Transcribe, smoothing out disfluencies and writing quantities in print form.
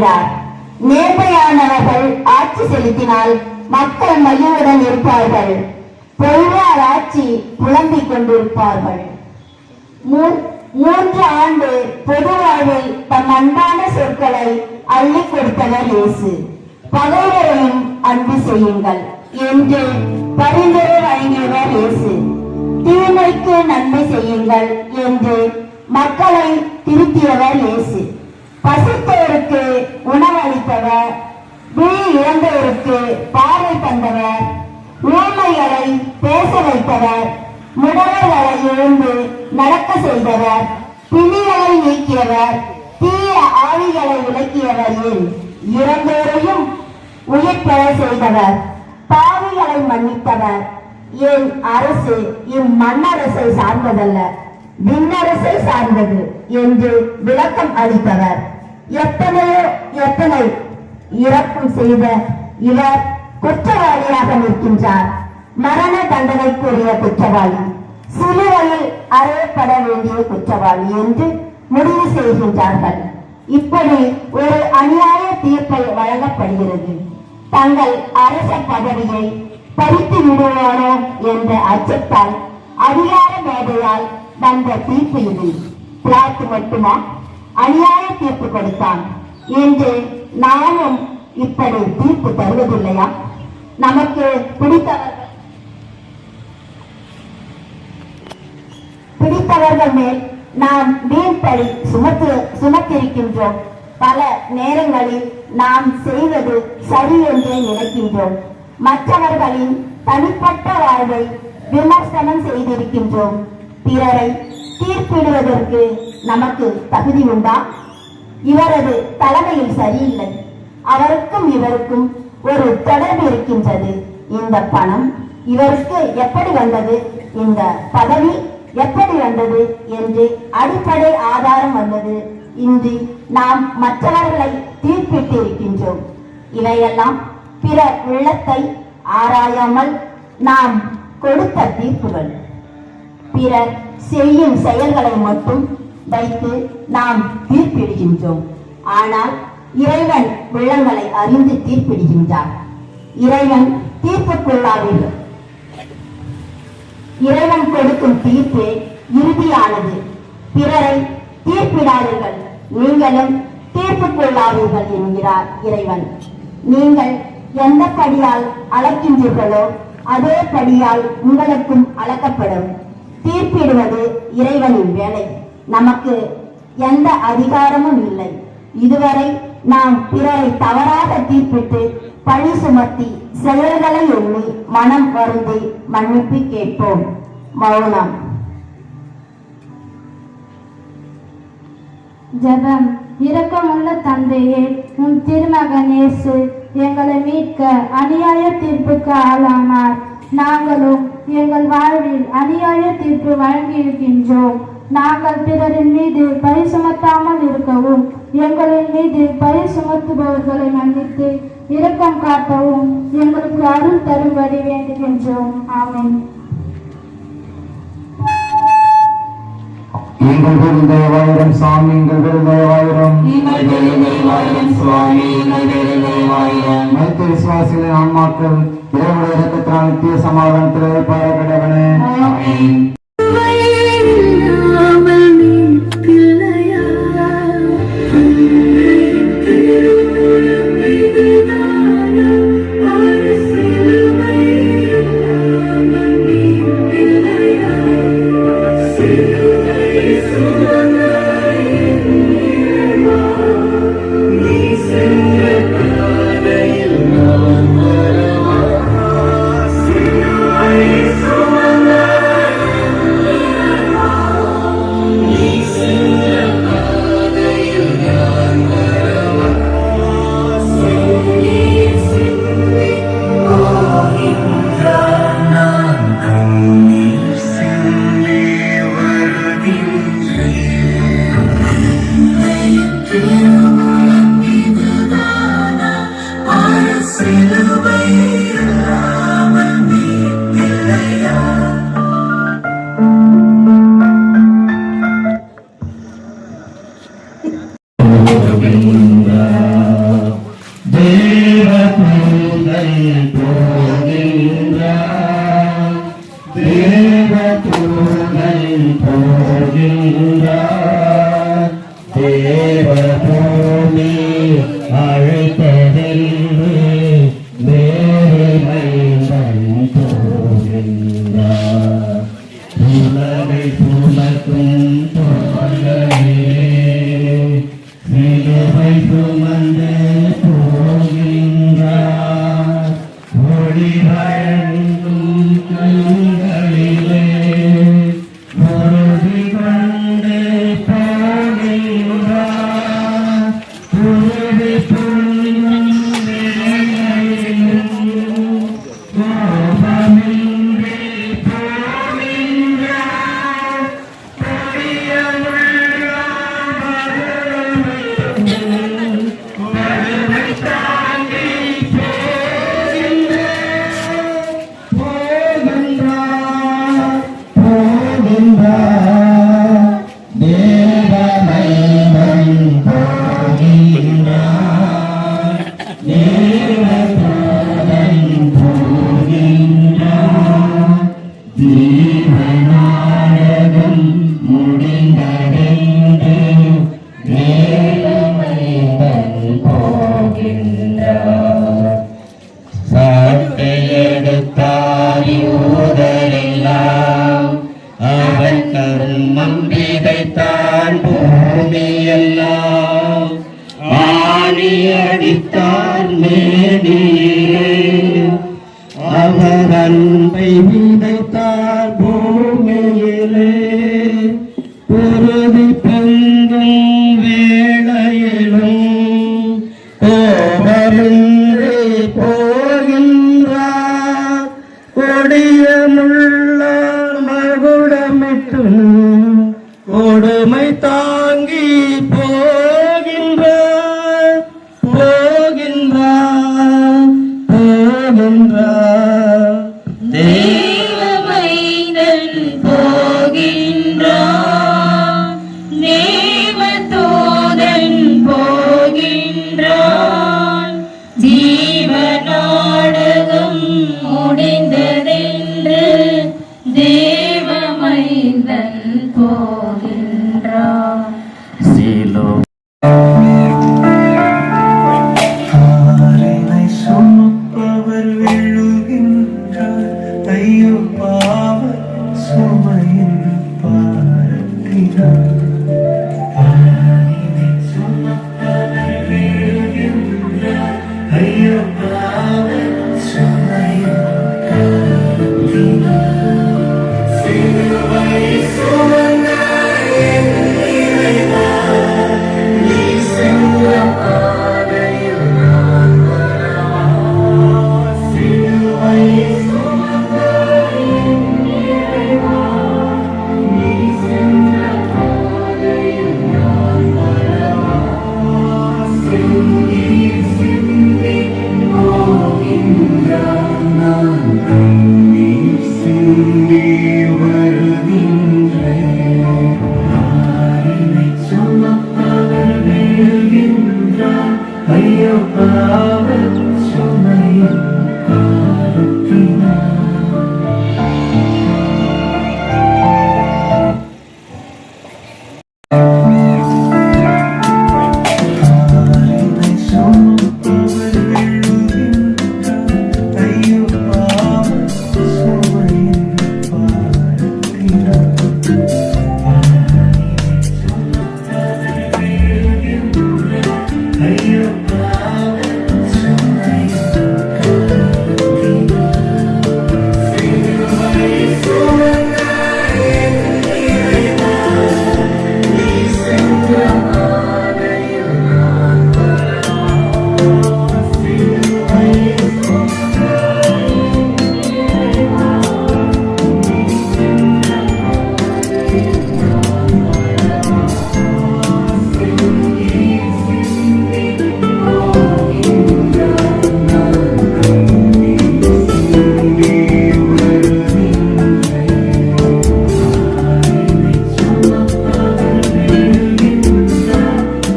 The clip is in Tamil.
வாழ்கிறார். நேர்மையானவர்கள் ஆட்சி செலுத்தினால் மக்கள் மகிழ்வுடன் இருப்பார்கள். பொய்யார் ஆட்சி புலம்பிக் கொண்டிருப்பார்கள். 3 ஆண்டு பொது வாழ்வில் தம் அன்பான சொற்களை அள்ளி கொடுத்தவர் இயேசு. பகைவரையும் அன்பு செய்யுங்கள் என்று பரிந்துரை வழங்கியவர் இயேசு. தீமைக்கு நன்மை செய்யுங்கள் என்று மக்களை திருத்தியவர் இயேசு. பசித்தோருக்கு உணவளித்தவர், விழி இழந்தோருக்கு பார்வை தந்தவர், ஊமைகளை பேச வைத்தவர், முடவர்களை எழுந்து நடக்க செய்தவர், பிணிகளை நீக்கியவர், தீய ஆவிகளை விலக்கியவர், இறந்தோரையும் உயிர் பெற செய்தவர், பாவிகளை மன்னித்தவர். என் அரசு இம்மன்னரசை சார்ந்ததல்ல, விண்ணரசை சார்ந்தது என்று விளக்கம் அளித்தவர். எத்தனை இறப்பும் செய்த இவர் குற்றவாளியாக நிற்கின்றார். மரண தண்டனைக்குரிய குற்றவாளி, சிலுவையில் அறையப்பட வேண்டிய குற்றவாளி என்று முடிவு செய்கின்றார்கள். இப்படி ஒரு அநியாய தீர்ப்பை வழங்கப்படுகிறது. தங்கள் அரச பதவியை பறித்து விடுவானோ என்ற அச்சத்தால், அதிகார மேதையால் வந்த தீர்ப்பு இது. பிளாத்து மட்டுமா அநியாய தீர்ப்பு கொடுத்தான் என்று நாமும் இப்படி தீர்ப்பு தருவதில்லையா? நமக்கு பிடித்தவர்கள் மேல் நாம் வீண்பழி சுமத்திருக்கின்றோம். பல நேரங்களில் நாம் செய்வது சரி என்று நினைக்கின்றோம். மற்றவர்களின் தனிப்பட்ட வாழ்வை விமர்சனம் செய்திருக்கின்றோம். பிறரை தீர்ப்பிடுவதற்கு நமக்கு தகுதி உண்டா? இவரது தலைமையில் சரியில்லை, அவருக்கும் இவருக்கும் ஒரு தொடர்பு இருக்கின்றது. இந்த பணம் இவருக்கு எப்படி வந்தது, இந்த பதவி எப்படி வந்தது என்று அடிப்படை ஆதாரம் வந்தது இன்றி நாம் மற்றவர்களை தீர்ப்பிட்டு இருக்கின்றோம். இவையெல்லாம் பிற உள்ளத்தை ஆராயாமல் நாம் கொடுத்த தீர்ப்புகள். பிறர் செய்யும் செயல்களை மட்டும் வைத்து நாம் தீர்ப்பிடுகின்றோம். ஆனால் இறைவன் உள்ளங்களை அறிந்து தீர்ப்பிடுகின்றார். இறைவன் தீர்ப்புக்குள்ளாவீர்கள். இறைவன் கொடுக்கும் தீர்ப்பு இறுதியானது. பிறரை தீர்ப்பிடாதீர்கள், நீங்களும் தீர்ப்புக்குள்ளாவீர்கள் என்கிறார் இறைவன். நீங்கள் எந்த படியால் அளக்கின்றீர்களோ அதே படியால் உங்களுக்கும் அளக்கப்படும். தீர்ப்பிடுவது இறைவனின் வேலை. நமக்கு எந்த அதிகாரமும் இல்லை. இதுவரை நாம் பிறரை தவறாக தீர்ப்பிட்டு பழி சுமத்தி செயல்களை எண்ணி மனம் வருந்தி மன்னிப்பு கேட்போம். மௌனம். ஜெபம். இரக்கமுள்ள தந்தையே, உன் திருமகன் இயேசு எங்களை மீட்க அநியாய தீர்ப்புக்கு ஆளானார். நாங்களும் எங்கள் வாழ்வில் அநியாய தீர்ப்பு வழங்கியிருக்கின்றோம். நாங்கள் பிறரின் மீது பழி சுமத்தாமல் இருக்கவும், எங்களின் மீது பழி சுமத்துபவர்களை மன்னித்து இரக்கம் காட்டவும் எங்களுக்கு அருள் தரும்படி வேண்டுகின்றோம். ஆமென். எங்கள் தயவாயிரம் சுவாமி, எங்கள் தயவாயிரம் சுவாமி. மனித விசுவாசிகளின் ஆன்மாக்கள் இறைவனுடைய இரக்கத்தினால் நித்திய சமாதானத்தில் பாடப்படவனே. போகின்றார் தேவதூதன் போகின்றார் தேவபூமி அழைத்ததென்று தேவமைந்தன் போகின்றார் உலகை சுமக்கும் தோழரே சிலுவை சுமந்து போகின்றார் ஒளி வழங்கும் கண்களிலே பொருதி கொண்டு போகின்றார் உருவி புரியும் நிலையிலும் கோபமின்றி போகின்றார் பொடியமுள்ள மதுரை தாண்டி போகின்றார் தேவமைந்தன் போகின்றார் தேவதூதன் போகின்றார் ஜீவநாயகம் முடிந்தடைந்து தேவமைந்தன் போகின்றார் சாட்டையெடுத்தார் யூதரெல்லாம் அவன் கர்மம் விதைத்தான் பூமியெல்லாம் ஆணி அடித்தார் மேடியிலே அவர் அன்பை விதைத்தார் பூமியிலே பொருதி பொங்கும் வேளையிலும் கோபமின்றி போகின்றார் கொடியமுள்ள மகுடமிட்டும் கொடுமை தாங்கி போகின்றார் தேவமைந்தன் போகின்றார் தேவதூதன் போகின்றார் ஜீவநாடகம் முடிந்ததென்று தேவமைந்தன் போகின்றார் ஆறினை சுமப்பவர் விழுகின்றார் ஐயோ பாவ சுமையின் பாரத்தினார் ஆறினை சுமப்பவர் விழுகின்றார் ஐயோ பாவ சுமையின் பாரத்தினார் சிலுவை சுமந்த என் இறைவா, நீ சென்ற பாதையில் நான் வரவா? சிலுவை சுமந்த என் இறைவா, நீ சென்ற பாதையில் நான் வரவா? செந்நீர் சிந்தி போகின்றான், நான் கண்ணீர் சிந்தி வருகின்றேன். ஆறினை சுமப்பவர் விழுகின்றார், ஐயோ பாவ